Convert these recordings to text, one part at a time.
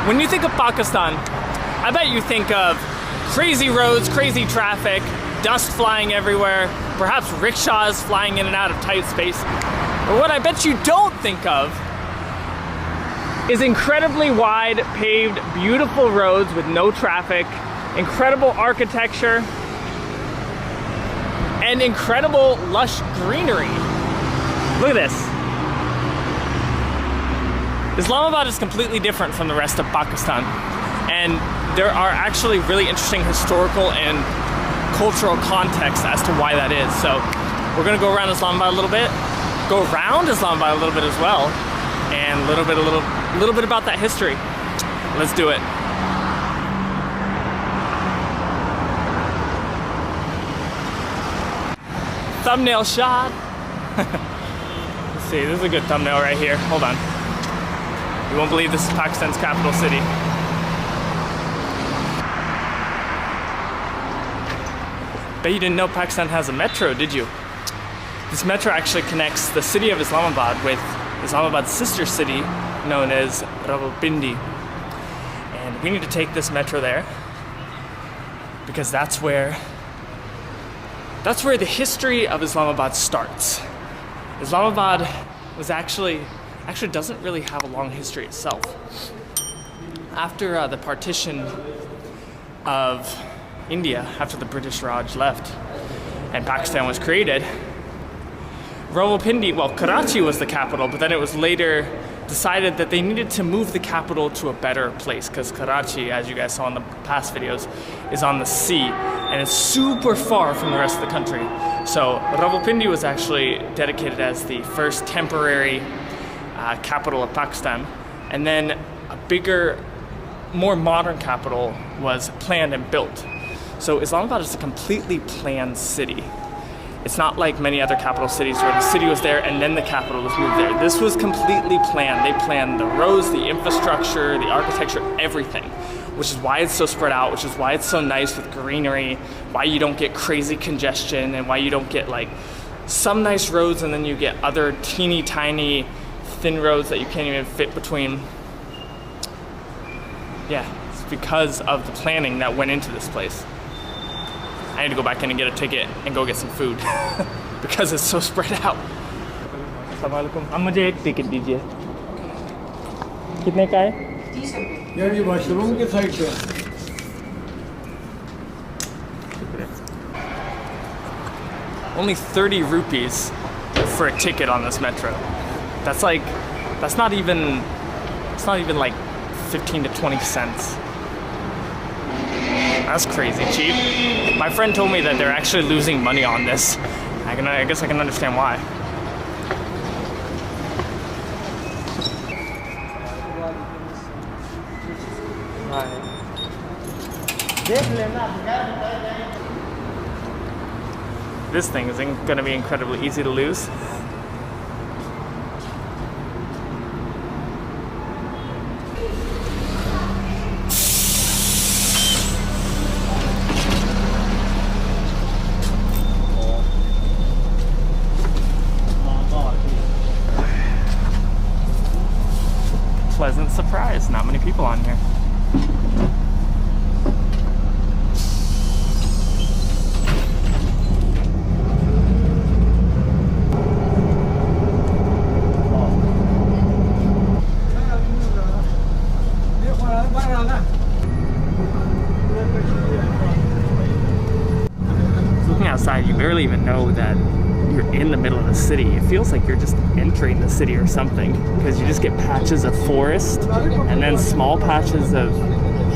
When you think of Pakistan, I bet you think of crazy roads, crazy traffic, dust flying everywhere, perhaps rickshaws flying in and out of tight space. But what I bet you don't think of is incredibly wide, paved, beautiful roads with no traffic, incredible architecture, and incredible lush greenery. Look at this. Islamabad is completely different from the rest of Pakistan, and there are actually really interesting historical and cultural context as to why that is. So we're gonna go around Islamabad a little bit, go around Islamabad a little bit as well, and a little bit about that history. Let's do it. Thumbnail shot. Let's see, this is a good thumbnail right here. Hold on. You won't believe this is Pakistan's capital city. Bet you didn't know Pakistan has a metro, did you? This metro actually connects the city of Islamabad with Islamabad's sister city known as Rawalpindi. And we need to take this metro there because that's where the history of Islamabad starts. Islamabad was actually doesn't really have a long history itself. After the partition of India, after the British Raj left and Pakistan was created, Rawalpindi, well, Karachi was the capital, but then it was later decided that they needed to move the capital to a better place because Karachi, as you guys saw in the past videos, is on the sea and it's super far from the rest of the country. So Rawalpindi was actually dedicated as the first temporary capital of Pakistan, and then a bigger, more modern capital was planned and built. So Islamabad is a completely planned city. It's not like many other capital cities where the city was there and then the capital was moved there. This was completely planned. They planned the roads, the infrastructure, the architecture, everything, which is why it's so spread out, which is why it's so nice with greenery, why you don't get crazy congestion, and why you don't get like some nice roads and then you get other teeny tiny thin roads that you can't even fit between. Yeah, it's because of the planning that went into this place. I need to go back in and get a ticket and go get some food because it's so spread out. Assalamualaikum. हम मुझे एक ticket दीजिए. कितने का है? 30 रुपये. यार ये वॉशरूम के साइड पे. Only 30 rupees for a ticket on this metro. That's not even like 15 to 20 cents. That's crazy cheap. My friend told me that they're actually losing money on this. I guess I can understand why. This thing is going to be incredibly easy to lose. Pleasant surprise, not many people on here. Looking outside, you barely even know that you're in the middle of the city. It feels like you're just entering the city or something because you just get patches of forest and then small patches of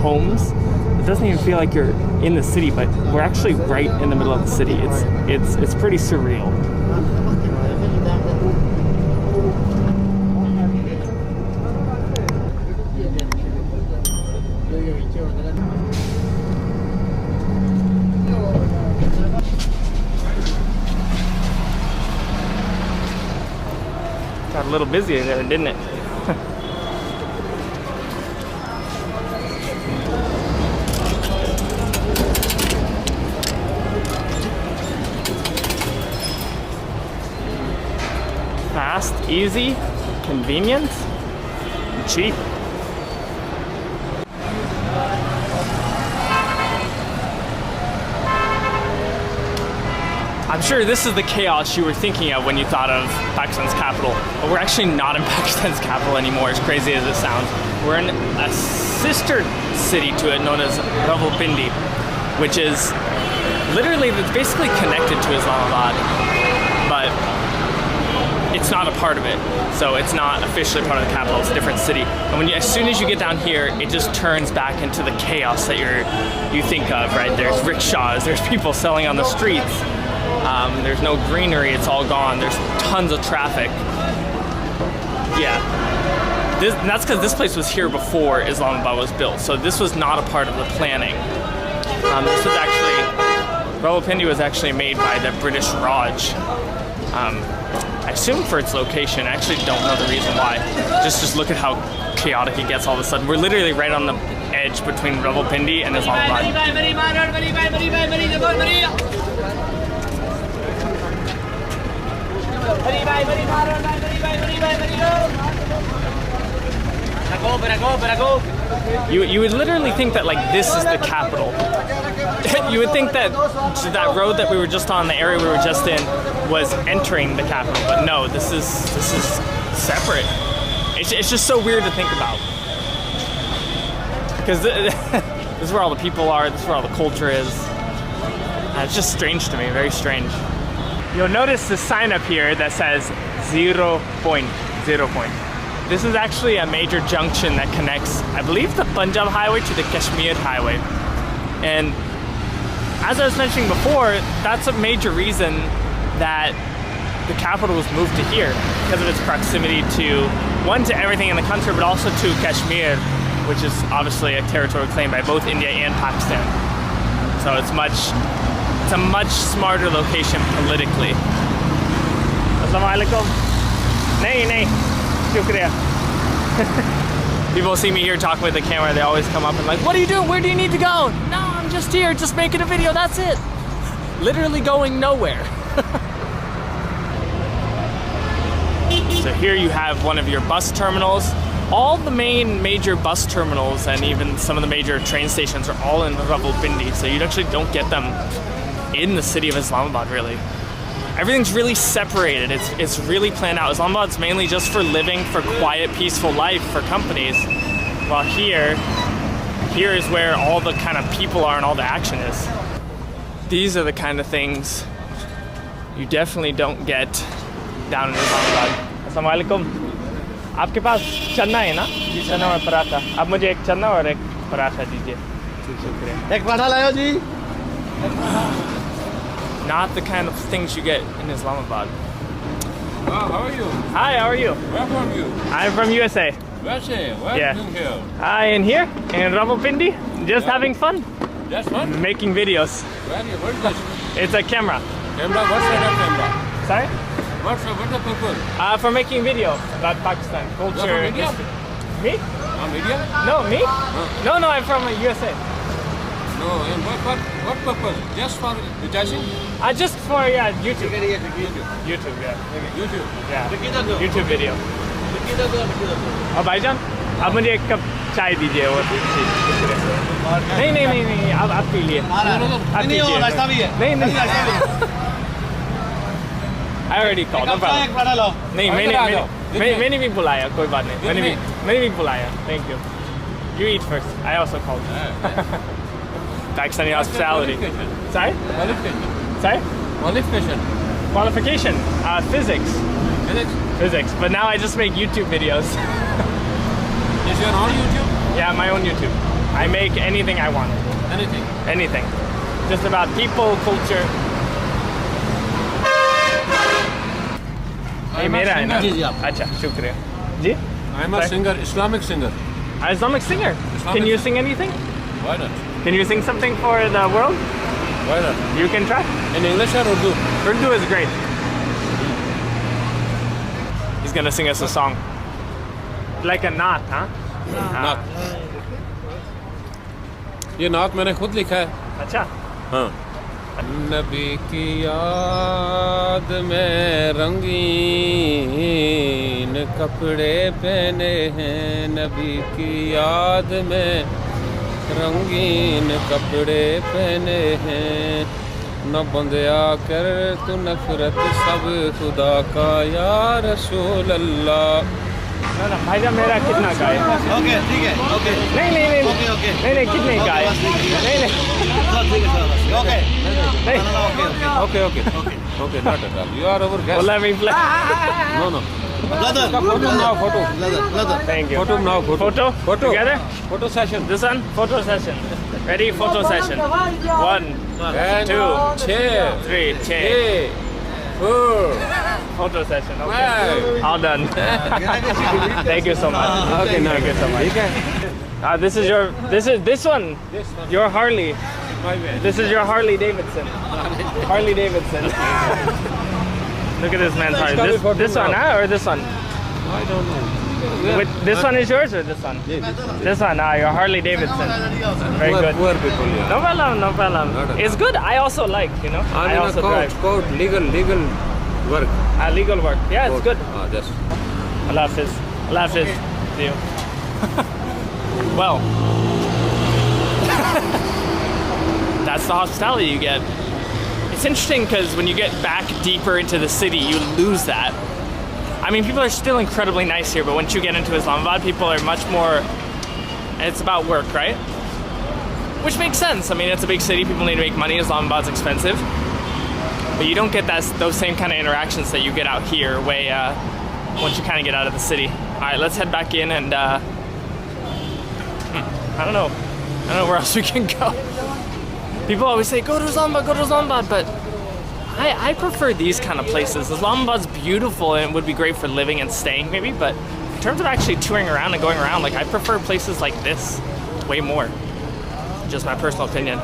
homes. It doesn't even feel like you're in the city, but we're actually right in the middle of the city. It's pretty surreal. Got a little busy there, didn't it? Fast, easy, convenient, and cheap. I'm sure this is the chaos you were thinking of when you thought of Pakistan's capital, but we're actually not in Pakistan's capital anymore, as crazy as it sounds. We're in a sister city to it known as Rawalpindi, which is literally, it's basically connected to Islamabad, but it's not a part of it. So it's not officially part of the capital, it's a different city. And when as soon as you get down here, it just turns back into the chaos that you think of, right? There's rickshaws, there's people selling on the streets. There's no greenery, it's all gone. There's tons of traffic. Yeah. That's because this place was here before Islamabad was built. So this was not a part of the planning. This was actually, Rawalpindi was actually made by the British Raj. I assume for its location. I actually don't know the reason why. Just look at how chaotic it gets all of a sudden. We're literally right on the edge between Rawalpindi and Islamabad. You would literally think that like this is the capital. You would think that that road that we were just on, the area we were just in, was entering the capital, but no, this is separate. It's just so weird to think about, because this is where all the people are, this is where all the culture is. It's just strange to me, very strange. You'll notice the sign up here that says 0 point. This is actually a major junction that connects, I believe, the Punjab highway to the Kashmir highway. And as I was mentioning before, that's a major reason that the capital was moved to here, because of its proximity to, one, to everything in the country, but also to Kashmir, which is obviously a territory claimed by both India and Pakistan. So it's a much smarter location politically. Assalamu alaikum. Nahi, shukriya. People see me here talking with the camera, they always come up and like, what are you doing? Where do you need to go? No, I'm just here, just making a video, that's it. Literally going nowhere. So here you have one of your bus terminals. All the major bus terminals and even some of the major train stations are all in Rawalpindi, so you actually don't get them in the city of Islamabad, really. Everything's really separated. It's really planned out. Islamabad's mainly just for living, for quiet, peaceful life for companies. While here is where all the kind of people are and all the action is. These are the kind of things you definitely don't get down in Islamabad. Assalamu alaikum. आपके पास चना है ना? चना और पराठा. आप मुझे एक चना और एक पराठा दीजिए. शुक्रिया. एक पराठा लाओ जी. Not the kind of things you get in Islamabad. How are you? Hi, how are you? Where from you? I'm from USA. USA? Where are you doing here? Hi, in here, in Rawalpindi, just having fun. That's fun? Making videos. What is this? It's a camera. Camera? What kind of camera? Sorry? What's the purpose? For making video about Pakistan, culture. You're from India? Me? India? No, me? No, I'm from USA. No, and what purpose? Just for rejoicing? Just for, YouTube. YouTube, Yeah. YouTube video. और भाईजान, आप मुझे एक cup चाय दीजिए और नहीं, आप पी लिए. आप पीजिए. नहीं. I already called. No problem. नहीं, मैंने भी बुलाया, कोई बात नहीं. मैंने भी बुलाया. Thank you. You eat first. I also called. Pakistani hospitality. Sorry? Sorry? Qualification. Physics. Physics. But now I just make YouTube videos. Is your own YouTube? Yeah, my own YouTube. I make anything I want. Anything. Just about people, culture. ये मेरा है ना? अच्छा, शुक्रिया. जी? I'm a singer, Islamic singer. Islamic singer? Can you sing anything? Why not? Can you sing something for the world? Why not? You can try. In English or Urdu? Urdu is great. He's gonna sing us a song. Like a naat, huh? नात. ये नात मैंने खुद लिखा है. अच्छा. हाँ. नबी की याद में रंगीन कपड़े पहने हैं. नबी की याद में रंगीन कपड़े पहने हैं. न बंदया कर तू नफरत सब खुदा का या रसूल अल्लाह ना ना भाईजान मेरा कितना का है? ओके ठीक है ओके नहीं नहीं नहीं ओके ओके नहीं नहीं कितने का है? नहीं नहीं ओके नहीं okay okay okay not at all you are over guest बोला मैं play no no brother photo now photo brother thank you photo now photo photo together photo session this one photo session ready photo session 1 2 3 4 photo session okay all done thank you so much Okay, no, thank you so much ठीक है this is this one your Harley this is your Harley Davidson Harley Davidson look at this man's Harley this one huh? or this one I don't know this one is yours or this one this one your Harley Davidson very good poor people yeah no problem it's good I also like you know I I'm also in a drive court legal work legal work yeah it's good just Allah Hafiz Allah Hafiz see you well that's the hospitality you get. It's interesting because when you get back deeper into the city you lose that. I mean people are still incredibly nice here but once you get into Islamabad people are much more it's about work right which makes sense. I mean it's a big city people need to make money Islamabad's expensive but you don't get those same kind of interactions that you get out here way once you kind of get out of the city. Alright let's head back in and I don't know where else we can go. People always say go to Islamabad but I prefer these kind of places. Islamabad's beautiful and it would be great for living and staying maybe but in terms of actually touring around and going around like I prefer places like this way more. Just my personal opinion.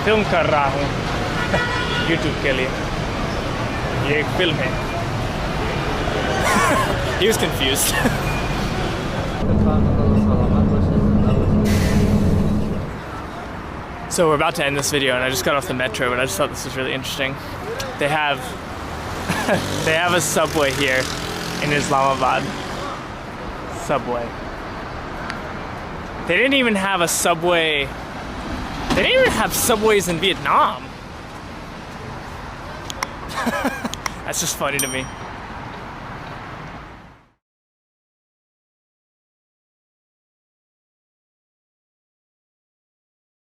Film कर रहा हूँ YouTube के लिए ये एक film है He was confused So we're about to end this video and I just got off the metro but I just thought this was really interesting. They have they have a subway here in Islamabad. Subway. They didn't even have a subway. They didn't even have subways in Vietnam. That's just funny to me.